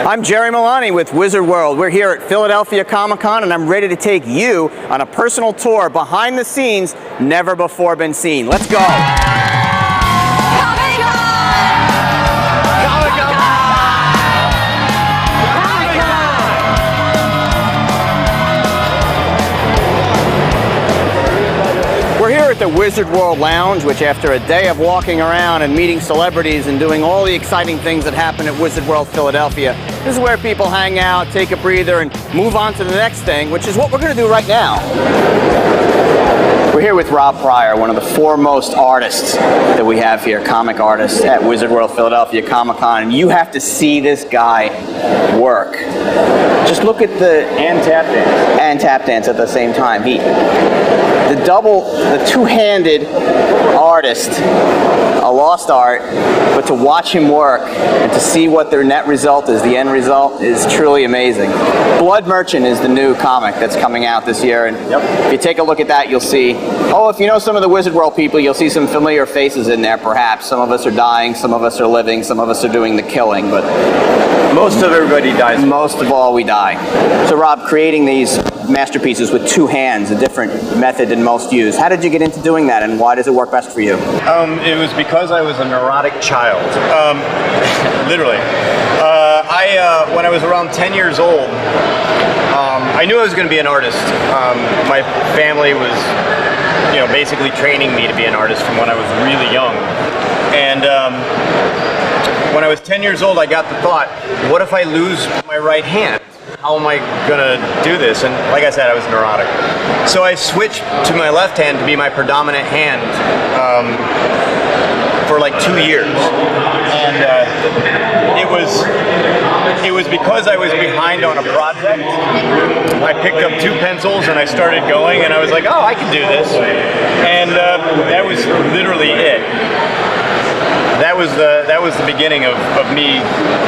I'm Jerry Milani with Wizard World. We're here at Philadelphia Comic-Con, and I'm ready to take you on a personal tour behind the scenes never before been seen. Let's go! We're here at the Wizard World Lounge, which after a day of walking around and meeting celebrities and doing all the exciting things that happen at Wizard World Philadelphia, this is where people hang out, take a breather, and move on to the next thing, which is what we're going to do right now. We're here with Rob Pryor, one of the foremost artists that we have here, comic artists at Wizard World Philadelphia Comic-Con, and you have to see this guy work. Just look at the... And tap dance. And tap dance at the same time. The two-handed artist, a lost art, but to watch him work and to see what their net result is, the end result, is truly amazing. Blood Merchant is the new comic that's coming out this year, and if you take a look at that, you'll see, if you know some of the Wizard World people, you'll see some familiar faces in there, perhaps. Some of us are dying, some of us are living, some of us are doing the killing, but most of everybody dies. Most of all, we die. So Rob, creating these masterpieces with two hands, a different method than most use. How did you get into doing that, and why does it work best for you? It was because I was a neurotic child. Literally. When I was around 10 years old, I knew I was going to be an artist. My family was, basically training me to be an artist from when I was really young. And when I was 10 years old, I got the thought, what if I lose my right hand? How am I gonna do this? And like I said, I was neurotic. So I switched to my left hand to be my predominant hand for like 2 years. And it was because I was behind on a project. I picked up 2 pencils and I started going, and I was like, oh, I can do this. And that was literally it. That was the beginning of me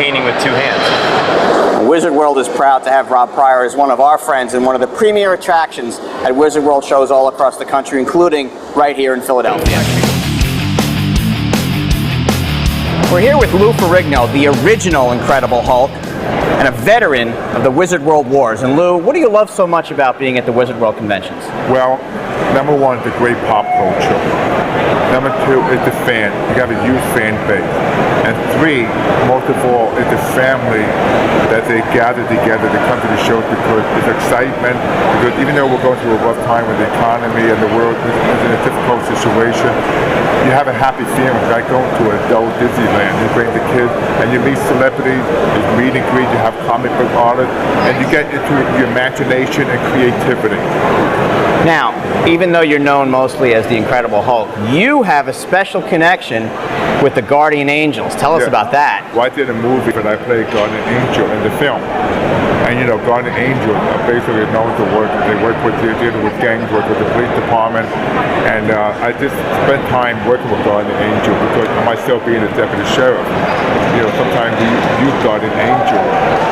painting with 2 hands. Wizard World is proud to have Rob Pryor as one of our friends and one of the premier attractions at Wizard World shows all across the country, including right here in Philadelphia. We're here with Lou Ferrigno, the original Incredible Hulk, and a veteran of the Wizard World Wars. And Lou, what do you love so much about being at the Wizard World conventions? Well, number one, the great pop culture. Number 2 is the fan. You have a huge fan base. And 3, most of all, is the family that they gather together to come to the shows, because there's excitement. Because even though we're going through a rough time with the economy and the world is in a difficult situation, you have a happy feeling like going to adult Disneyland. You bring the kids and you meet celebrities, there's meet and greet, you have comic book artists, and you get into your imagination and creativity. Now, even though you're known mostly as the Incredible Hulk, you have a special connection with the Guardian Angels. Tell us about that. Well, I did a movie, but I played Guardian Angel in the film. And Guardian Angels are basically known to work. They work with gangs, work with the police department, and I just spent time working with Guardian Angel because myself being a deputy sheriff, sometimes we use Guardian Angel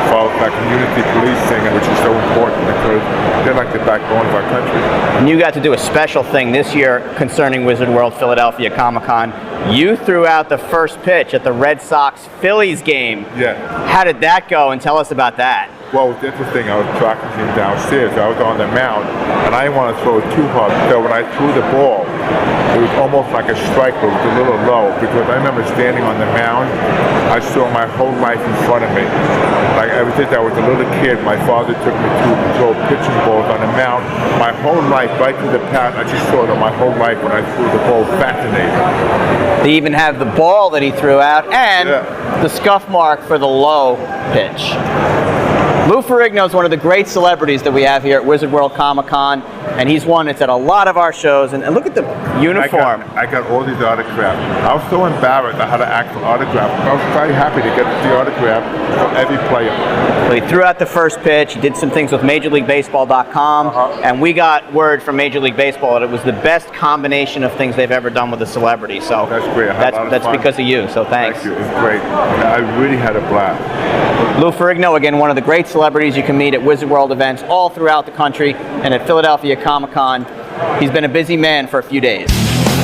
for that community policing, which is so important because they're like the backbone of our country. And you got to do a special thing this year concerning Wizard World Philadelphia Comic-Con. You threw out the first pitch at the Red Sox-Phillies game. Yeah. How did that go, and tell us about that? Well, it was interesting. I was practicing downstairs. I was on the mound, and I didn't want to throw it too hard. So when I threw the ball, it was almost like a strike, but it was a little low, because I remember standing on the mound. I saw my whole life in front of me. Like ever since I was a little kid, my father took me to throw pitching balls on the mound. My whole life, right to the path, I just saw that my whole life when I threw the ball. Fascinating. They even have the ball that he threw out and the scuff mark for the low pitch. Lou Ferrigno is one of the great celebrities that we have here at Wizard World Comic-Con, and he's one that's at a lot of our shows. And look at the uniform. I got all these autographs. I was so embarrassed I had to ask for autographs. I was very happy to get the autograph from every player. Well, he threw out the first pitch. He did some things with MajorLeagueBaseball.com, and we got word from Major League Baseball that it was the best combination of things they've ever done with a celebrity. So that's great. That's because of you. So thanks. Thank you. It's great. I really had a blast. Lou Ferrigno, again, one of the great celebrities you can meet at Wizard World events all throughout the country and at Philadelphia Comic-Con. He's been a busy man for a few days.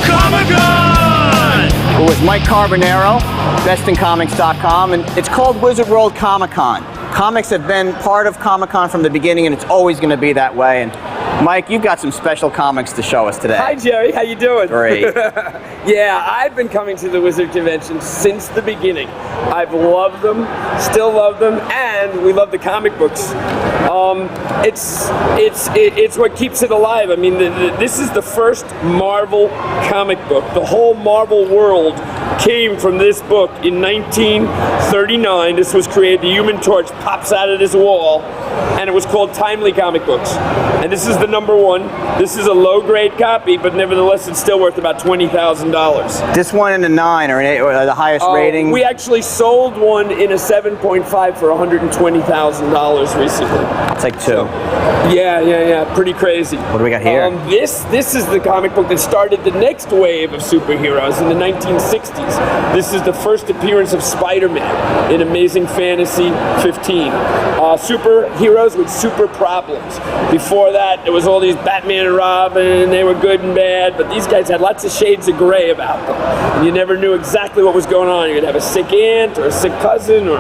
Comic-Con! We're with Mike Carbonaro, bestincomics.com, and it's called Wizard World Comic-Con. Comics have been part of Comic-Con from the beginning, and it's always going to be that way. And Mike, you've got some special comics to show us today. Hi, Jerry. How you doing? Great. Yeah, I've been coming to the Wizard Convention since the beginning. I've loved them, still love them, and we love the comic books. It's what keeps it alive. I mean, this is the first Marvel comic book. The whole Marvel world came from this book in 1939. This was created. The Human Torch pops out of this wall, and it was called Timely Comic Books. And this is the #1. This is a low-grade copy, but nevertheless, it's still worth about $20,000. This one in a 9 or an 8, or the highest rating? We actually sold one in a 7.5 for $120,000 recently. It's like 2. Yeah. Pretty crazy. What do we got here? This is the comic book that started the next wave of superheroes in the 1960s. This is the first appearance of Spider-Man in Amazing Fantasy 15. Superheroes with super problems. Before that, there was all these Batman and Robin, and they were good and bad, but these guys had lots of shades of gray about them. And you never knew exactly what was going on. You'd have a sick aunt or a sick cousin or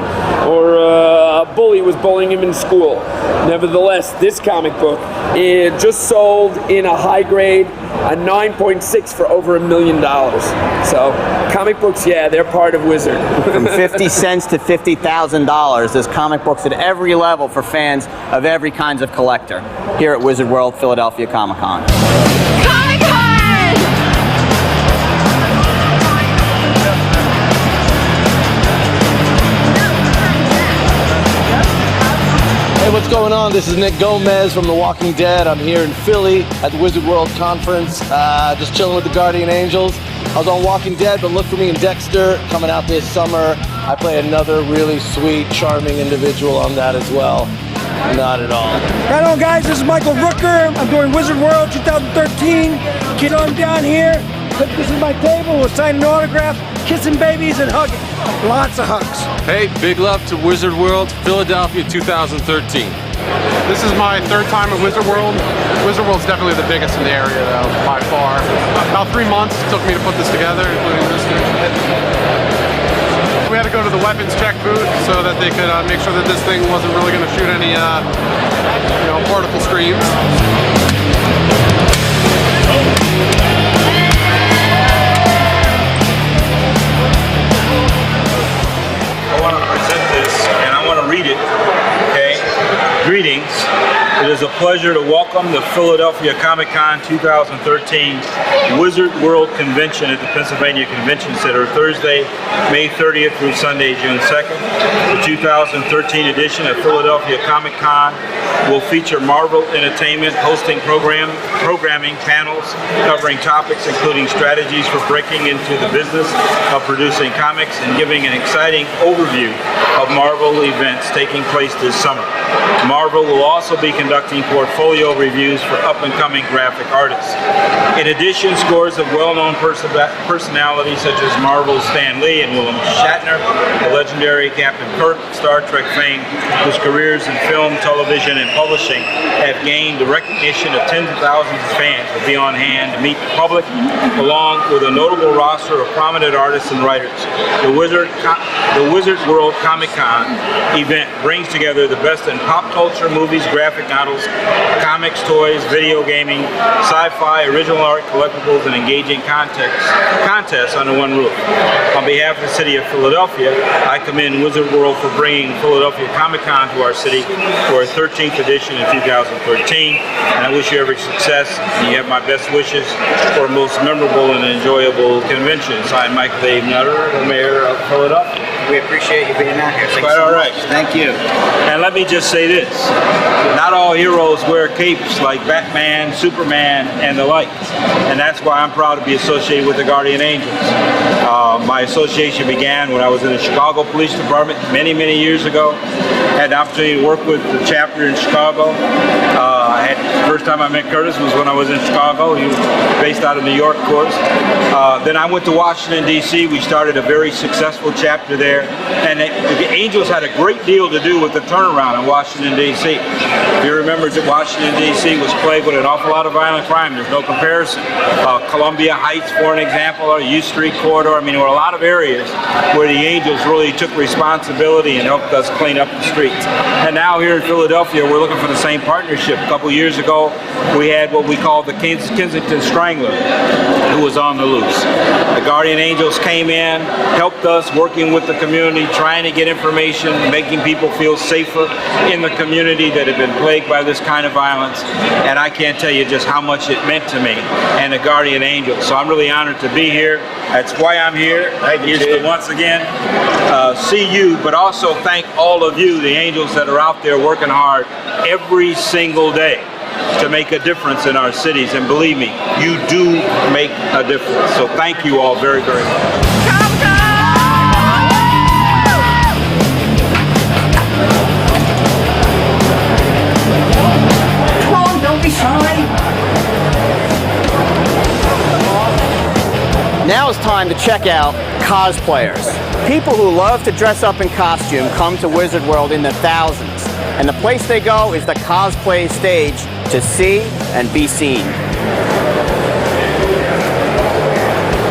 a bully was bullying him in school. Nevertheless, this comic book, it just sold in a high grade, a 9.6 for over $1 million. So, comic books, yeah, they're part of Wizard. From 50 cents to $50,000, there's comic books at every level for fans of every kinds of collector here at Wizard World Philadelphia Comic-Con. Hey, what's going on? This is Nick Gomez from The Walking Dead. I'm here in Philly at the Wizard World Conference, just chilling with the Guardian Angels. I was on Walking Dead, but look for me in Dexter coming out this summer. I play another really sweet, charming individual on that as well. Not at all. Right on, guys. This is Michael Rooker. I'm doing Wizard World 2013. Get on down here. This is my table. We're signing autographs, kissing babies, and hugging. Lots of hugs. Hey, big love to Wizard World, Philadelphia 2013. This is my 3rd time at Wizard World. Wizard World's definitely the biggest in the area, though, by far. About 3 months it took me to put this together, including this thing. We had to go to the weapons check booth so that they could make sure that this thing wasn't really going to shoot any, particle streams. I want to present this and I want to read it, okay? Greetings. It is a pleasure to welcome the Philadelphia Comic-Con 2013 Wizard World Convention at the Pennsylvania Convention Center, Thursday, May 30th through Sunday, June 2nd. The 2013 edition of Philadelphia Comic-Con will feature Marvel Entertainment hosting programming panels covering topics including strategies for breaking into the business of producing comics and giving an exciting overview of Marvel events taking place this summer. Marvel will also be conducting portfolio reviews for up-and-coming graphic artists. In addition, scores of well-known personalities such as Marvel's Stan Lee and William Shatner, the legendary Captain Kirk, Star Trek fame, whose careers in film, television, and publishing have gained the recognition of tens of thousands of fans, will be on hand to meet the public, along with a notable roster of prominent artists and writers. The Wizard World Comic-Con event brings together the best in pop culture, movies, graphic novels, comics, toys, video gaming, sci-fi, original art, collectibles, and engaging contests under one roof. On behalf of the city of Philadelphia, I commend Wizard World for bringing Philadelphia Comic-Con to our city for its 13th edition in 2013, and I wish you every success, and you have my best wishes for a most memorable and enjoyable convention. I'm Michael Dave Nutter, the mayor of Philadelphia. We appreciate you being out here. Thanks Quite so all right. much. Thank you. And let me just say this. Not all heroes wear capes like Batman, Superman, and the like. And that's why I'm proud to be associated with the Guardian Angels. My association began when I was in the Chicago Police Department many, many years ago. Had the opportunity to work with the chapter in Chicago. I First time I met Curtis was when I was in Chicago. He was based out of New York, of course. Then I went to Washington, D.C. We started a very successful chapter there. And the Angels had a great deal to do with the turnaround in Washington, D.C. If you remember that Washington, D.C. was plagued with an awful lot of violent crime. There's no comparison. Columbia Heights, for an example, or U Street corridor. I mean, there were a lot of areas where the Angels really took responsibility and helped us clean up the streets. And now here in Philadelphia, we're looking for the same partnership. A couple years ago, we had what we called the Kensington Strangler, who was on the loose. The Guardian Angels came in, helped us working with the community, trying to get information, making people feel safer in the community that had been plagued by this kind of violence. And I can't tell you just how much it meant to me and the Guardian Angels. So I'm really honored to be here. That's why I'm here. Here's to once again see you, but also thank all of you, the Angels that are out there working hard every single day to make a difference in our cities. And believe me, you do make a difference. So thank you all very, very much. Come on, don't be shy. Now it's time to check out cosplayers. People who love to dress up in costume come to Wizard World in the thousands. And the place they go is the cosplay stage to see and be seen.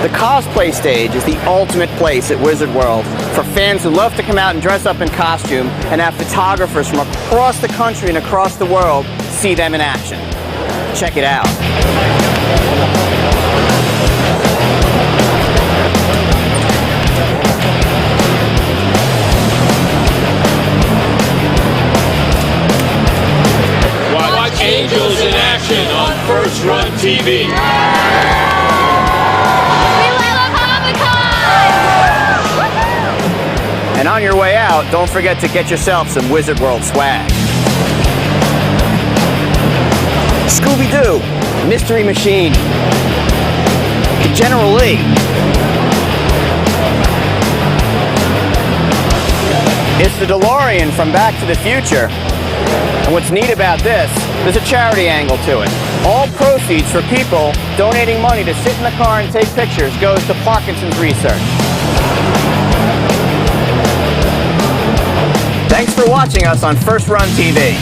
The cosplay stage is the ultimate place at Wizard World for fans who love to come out and dress up in costume and have photographers from across the country and across the world see them in action. Check it out. Angels in action on First Run TV. We love Comic-Con! And on your way out, don't forget to get yourself some Wizard World swag. Scooby-Doo, Mystery Machine, General Lee. It's the DeLorean from Back to the Future. And what's neat about this, there's a charity angle to it. All proceeds for people donating money to sit in the car and take pictures goes to Parkinson's research. Thanks for watching us on First Run TV.